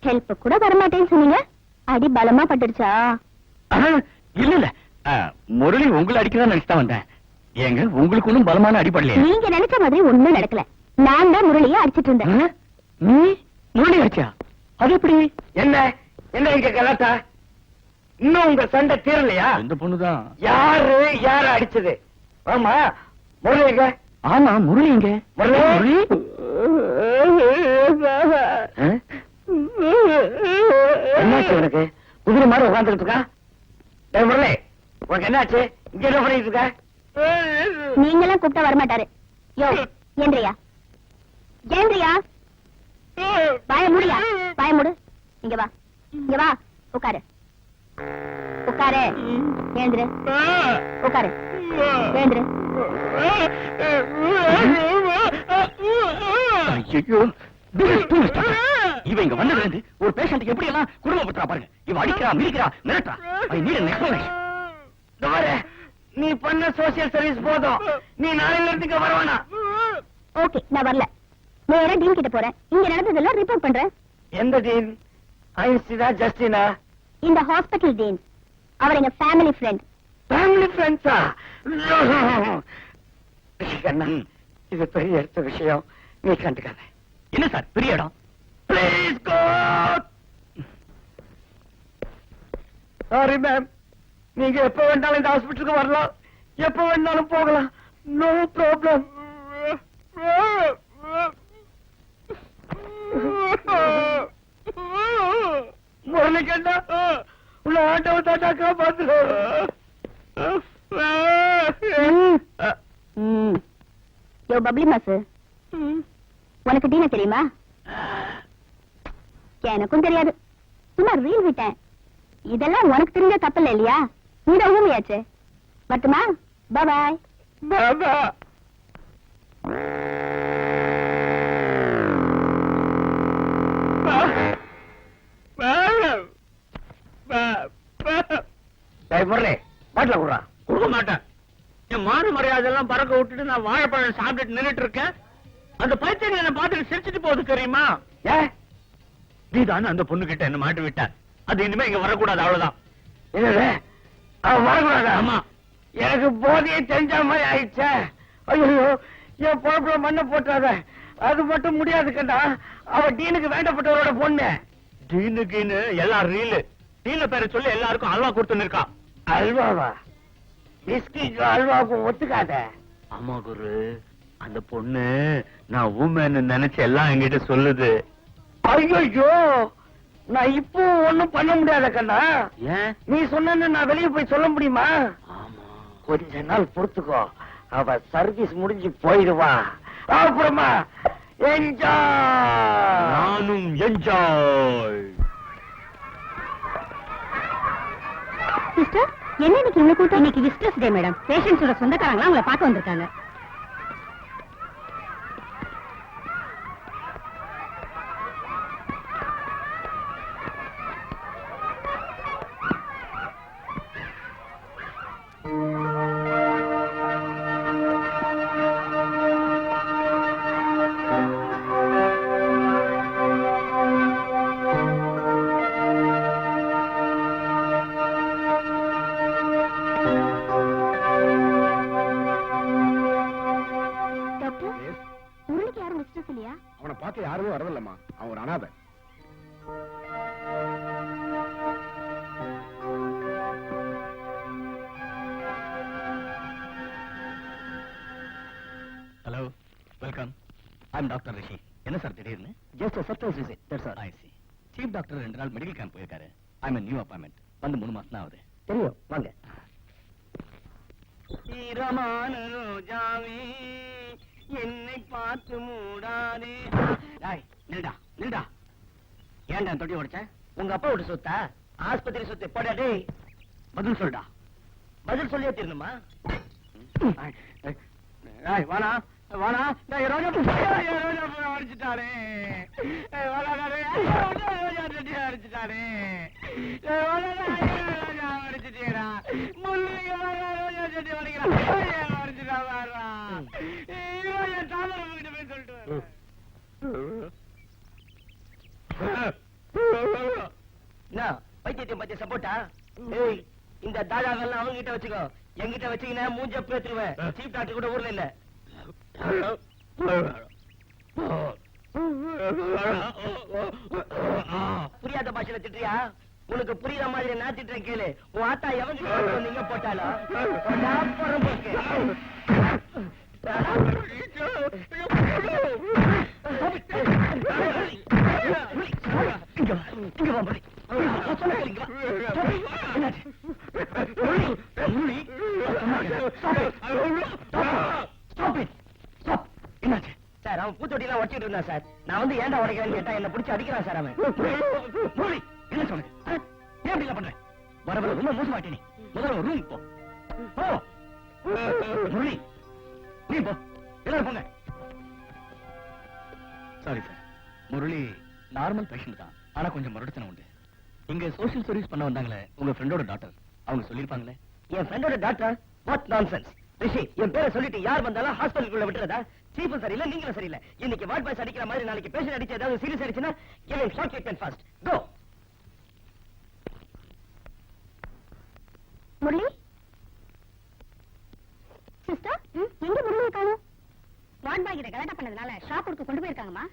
Help கூட வரமாட்டேன்னு சொன்னீங்க, அடி பலமா பட்டுடுச்சா? இல்ல இல்ல, முரளி உங்களை அடிக்கதான் நினைச்சுதான் வந்தேன். ஏங்க உங்களுக்கு ஒண்ணும் பலமான அடிப்படலையா? நீங்க நினைச்ச மாதிரி ஒண்ணும் நடக்கல. நான் தான் முரளியை அடிச்சிட்டு இருந்தேன். நீ முரளி அடிச்சா? அது எப்படி? என்ன என்ன இங்க கலாட்டா? இன்னும் உங்க சண்டை தீரலையா? இந்த பொண்ணுதான். யாரு யார அடிச்சது? ஆமா முரளிங்க. ஆமா முரளிங்க. முரளி என்னாச்சு உனக்கு? குதிரை மாதிரி உட்காந்துட்டு இருக்கா? முரளி உனக்கு என்னாச்சு? இங்க என்ன பண்ணிட்டு இருக்க? நீங்களாம் கூப்பிட்டா வரமாட்டாரு. யோ ஏந்திரியா, ஏந்திரியா, வாய முடியா, வாய முடு. இங்க வா, இங்க வா, உட்காரு, உட்காரு, ஏந்திரு, உட்காரு, ஏந்திரு. இவ இங்க வந்ததுல இருந்து ஒரு பேஷண்ட்டுக்கு எப்படி எல்லாம் குடும்பப்படுத்துறா பாருங்க. இவ அடிக்கிறா, மிதிக்கிறா, மிரட்டா. நீ பண்ண சோசியல் சர்வீஸ் போதும். நீ நாளையில இருந்து இங்க வரவானா? ஓகே, நான் வரல. நேரா டீன் கிட்ட போறேன். இங்க நடந்ததெல்லாம் ரிப்போர்ட் பண்றேன். எந்த டீன்? ஐன்ஸ்டீனா ஜஸ்டினா? இந்த ஹாஸ்பிடல் டீன். அவர் எங்க ஃபேமிலி ஃப்ரெண்ட். ஃபேமிலி ஃப்ரெண்ட்ஸா? கண்ணா, இது பெரிய எடுத்த விஷயம். நீ கண்டுக்காத. என்ன சார் பெரிய இடம்? Please go. Sorry ma'am. நீங்க எப்ப வேணாலும் இந்த ஹாஸ்பிடலுக்கு வரலாம், எப்ப வேணாலும் போகலாம். No problem. முரளி கண்ணா, உள்ள ஆட்டோ தாட்டா காப்பாத்து. யோ பப்ளி மாசு, உனக்கு டீன தெரியுமா? எனக்கும் தெரியாது, சும்மா ரீல் விட்டேன். இதெல்லாம் உனக்கு தெரிஞ்ச தப்பில்ல இல்லையா? நீட ஊமையாச்சு. மட்டுமா? பாய் பாபா. முரளி பாட்டில குடுறா. கொடுக்க மாட்டேன். என் மான மரியாதை எல்லாம் பறக்க விட்டுட்டு நான் வாழைப்பழம் சாப்பிட்டுட்டு நின்னுட்டு இருக்கேன். அந்த பைத்தியம் என்ன பார்த்துட்டு சிரிச்சுட்டு போகுது தெரியுமா? நீதான் அந்த பொண்ணு கிட்ட என்ன மாட்டி விட்ட. அது இனிமே இங்க வரக்கூடாது, அவ்வளவுதான். என்னது? அவன் வரக்கூடாதா? ஆமா. எனக்கு போதையே தெரிஞ்ச மாதிரி ஆயிடுச்சே. ஐயோ, என் பொழப்புல மண்ணை போட்டாத. அது மட்டும் முடியாது கண்டா. அவ டீனுக்கு வேண்டப்பட்டவரோட பொண்ணு. டீனுக்கு எல்லாம் ரீலு. டீன பேரை சொல்லி எல்லாருக்கும் அல்வா கொடுத்துன்னு இருக்கா. அல்வாவா? பிஸ்கிக்கு அல்வாவுக்கும் ஒத்துக்காத. ஆமா குரு, அந்த பொண்ணு நான் ஊமேன்னு நினைச்சு எல்லாம் என்கிட்ட சொல்லுது. ஐயோ, நான் இப்போ ஒண்ணும் பண்ண முடியாத கண்ணா. ஏன்? நீ சொன்ன நான் வெளியே போய் சொல்ல முடியுமா? ஆமா. கொஞ்ச நாள் பொறுத்துக்கோ. அவ சர்வீஸ் முடிஞ்சு போயிடுவா. அப்புறமா என்ஜாய். நானும் என்ஜாய். சிஸ்டர், என்ன இன்னைக்கு இவ்வளவு கூட்டம்? இன்னைக்கு விசிட்டர்ஸ் டே மேடம். பேஷண்ட்ஸோட சொந்தக்காரங்களா உங்களை பார்க்க வந்திருக்காங்க. அவனை பார்க்க யாருமே வரதில்லம்மா. அவன் ஒரு அனாதை. Hello, welcome. I am doctor Rishi. என்ன சார் திடீர்னு? Just surprise visit. That's all. I see. Chief doctor 2 நாள் மெடிக்கல் கேம்ப் போயிருக்காரு. I am new appointment. வந்து 3 மாசம் தான் ஆகுது. தெரியும், வாங்க. ஈரமான ரோஜாவே என்னை பார்த்து மூடாதே. நில்டா நில்டா. ஏன்டா தொட்டி உடைச்ச? உங்க அப்பா விட்டு சொத்தா? ஆஸ்பத்திரி சொத்து எப்படா? டேய் பதில் சொல்டா. பதில் சொல்லியே தீரணுமா? வானா வானா. ரோஜா அடிச்சுட்டானே. அடிச்சுட்டானே. அடிச்சுட்டீரா முள்ளிங்க ரோஜா செட்டி அடிக்கிறான். அடிச்சுட்டா வாரா. என் தாமரை போய் சொல்லிட்டு என்ன பைத்தியத்தையும் பத்தி சப்போட்டா? ஏய், இந்த தாதாவெல்லாம் அவங்க கிட்ட வச்சுக்கோ. என்கிட்ட வச்சீங்கன்னா மூஞ்ச பேத்துருவேன். சீப் டாக்டர் கூட ஊர்ல இல்ல. புரியாத பாஷையில திட்டுறியா? உனக்கு புரியுற மாதிரி நான் திட்டுறேன் கேளு. உன் ஆத்தா எவங்கிட்ட வந்தீங்க போட்டாலும் போக்கு. சார், அவன் பூத்தொட்டிலாம் உடைச்சிட்டு இருந்தான் சார். நான் வந்து ஏன்டா உடைக்கிறேன்னு கேட்டா என்ன பிடிச்சி அடிக்கிறான் சார் அவன். என்ன சொன்ன? ஏன் அப்படி பண்றேன்? வரவர ரொம்ப மோசமாட்டே. நீ முதல்ல ரூம் போ. முரளி, நீ போ. எல்லாரும் போங்க. Sorry sir, Murali normal patient தான். ஆனா கொஞ்சம் மறுடத்தனம் உண்டு. இங்க சோசியல் சர்வீஸ் பண்ண வந்தாங்களே உங்க ஃப்ரெண்டோட டாக்டர், அவங்க சொல்லிருப்பாங்களே. என் ஃப்ரெண்டோட டாக்டர்? What nonsense. ரிஷி, என் பேரை சொல்லிட்டு யார் வந்தாலும் ஹாஸ்பிட்டலுக்குள்ள விட்டுறதா? சீஃபும் சரியில்லை, நீங்களும் சரியில்லை. இன்னைக்கு வார்ட் பாய்ஸ் அடிக்கிற மாதிரி நாளைக்கு பேஷண்ட் அடிச்சு ஏதாவது சீரியஸ் ஆயிடுச்சுன்னா give him short treatment fast. Go. Murali sister, எங்க முரளியை காணோம்? வார்ட் பாய் கிட்ட கலாட்டா பண்ணதுனால ஷாப் கொடுக்க கொண்டு போயிருக்காங்கம்மா.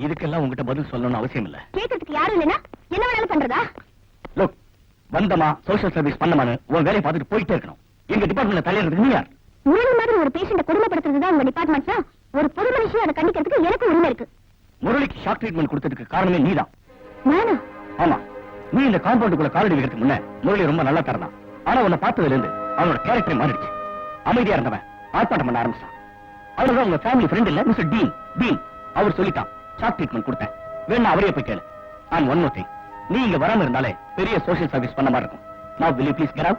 இதுக்கெல்லாம் உங்ககிட்ட பதில் சொல்லணும்னு அவசியம் இல்ல. கேட்கறதுக்கு யாரும் இல்லைன்னா என்ன வேணாலும் பண்றதா? லுக், வந்தமா சோசியல் சர்வீஸ் பண்ணமான்னு உன் வேலையை பார்த்துட்டு போயிட்டே இருக்கணும். எங்க டிபார்ட்மெண்ட்ல தலையிடுறதுக்கு நீ யார்? முரளி மாதிரி ஒரு பேஷண்ட கொடுமைப்படுத்துறதுதான் உங்க டிபார்ட்மெண்ட்னா ஒரு பொது மனுஷன் அதை கண்டிக்கிறதுக்கு எனக்கு உரிமை இருக்கு. முரளிக்கு ஷாக் ட்ரீட்மெண்ட் கொடுத்ததுக்கு காரணமே நீதான். நானா? ஆமா, நீ இந்த காம்பவுண்டுக்குள்ள காலடி வைக்கிறதுக்கு முன்ன முரளி ரொம்ப நல்லா தரதான். ஆனா உன்னை பார்த்ததுல இருந்து அவனோட கேரக்டர் மாறிடுச்சு. அமைதியா இருந்தவன் ஆர்ப்பாட்டம் பண்ண ஆரம்பிச்சான். அவர்தான் உங்க ஃபேமிலி ஃப்ரெண்ட் இல்ல, மிஸ்டர் டீன். அவர் சொல்லிட்டான் ஷாக் ட்ரீட்மெண்ட் கொடுத்தேன். வேணா அவரே போய் கேளு. அண்ட் ஒன் மோர் திங், நீ இங்க வராம இருந்தாலே பெரிய சோசியல் சர்வீஸ் பண்ண மாதிரி இருக்கும். Now will you please get out?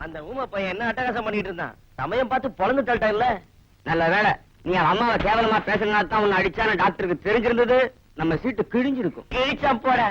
அந்த ஊமை பையன் என்ன அட்டகாசம் பண்ணிட்டு இருந்தான். சமயம் பார்த்து பொழந்து தள்ளிட்டான் இல்ல. நல்ல வேளை நீ அம்மாவை கேவலமா பேசினா தான் உன்னை அடிச்சான டாக்டருக்கு தெரிஞ்சிருந்தது, நம்ம சீட்டு கிழிஞ்சிருக்கும். கிழிச்சா போட.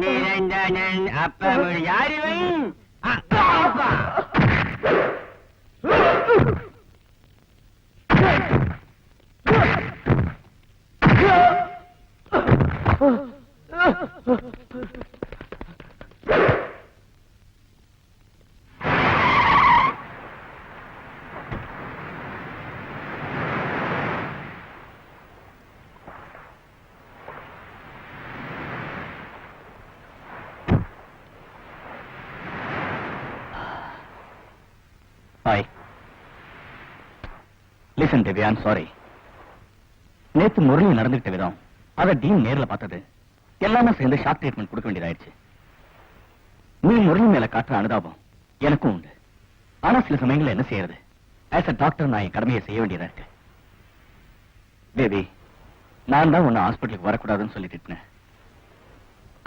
நிரஞ்சனன் அப்ப யாரிவன் அப்பா Hi. Listen, Devi, I'm sorry. நேத்து முரளி நடந்துகிட்ட விதம், அத டீன் நேர்ல பார்த்தது, எல்லாமே சேர்ந்து ஷாக் ட்ரீட்மெண்ட் கொடுக்க வேண்டியதாயிடுச்சு. நீ முரளி மேல காட்டுற அனுதாபம் எனக்கும் உண்டு. ஆனா சில சமயங்கள்ல என்ன செய்யறது? ஆஸ் அ டாக்டர் நான் என் கடமையை செய்ய வேண்டியதா இருக்கு. தேவி, நான் தான் உன்னை ஹாஸ்பிட்டலுக்கு வரக்கூடாதுன்னு சொல்லி திட்டினேன்.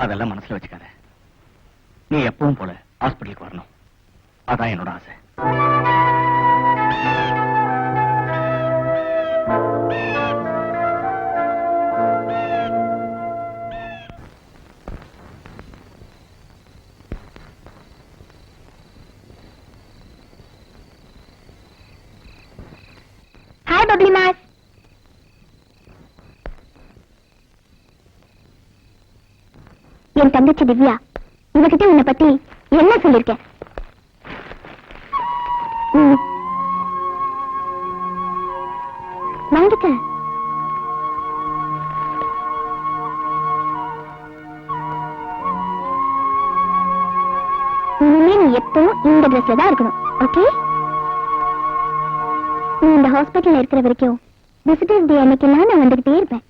அதெல்லாம் மனசுல வச்சுக்காத. நீ எப்பவும் போல ஹாஸ்பிட்டலுக்கு வரணும். அதான் என்னோட ஆசை. Hi bubbly mass. என் தங்கச்சி திவ்யா, இவகிட்ட உன்னை பத்தி என்ன சொல்லிருக்கேன்? வாங்கிக்க. இனிமே நீ எப்பவும் இந்த ட்ரெஸ்ல தான் இருக்கணும், ஓகே? நீ இந்த ஹாஸ்பிட்டல்ல இருக்கிற வரைக்கும் விசிட்டர்ஸ் டே அன்னைக்கெல்லாம் நான் வந்துகிட்டே இருப்பேன்.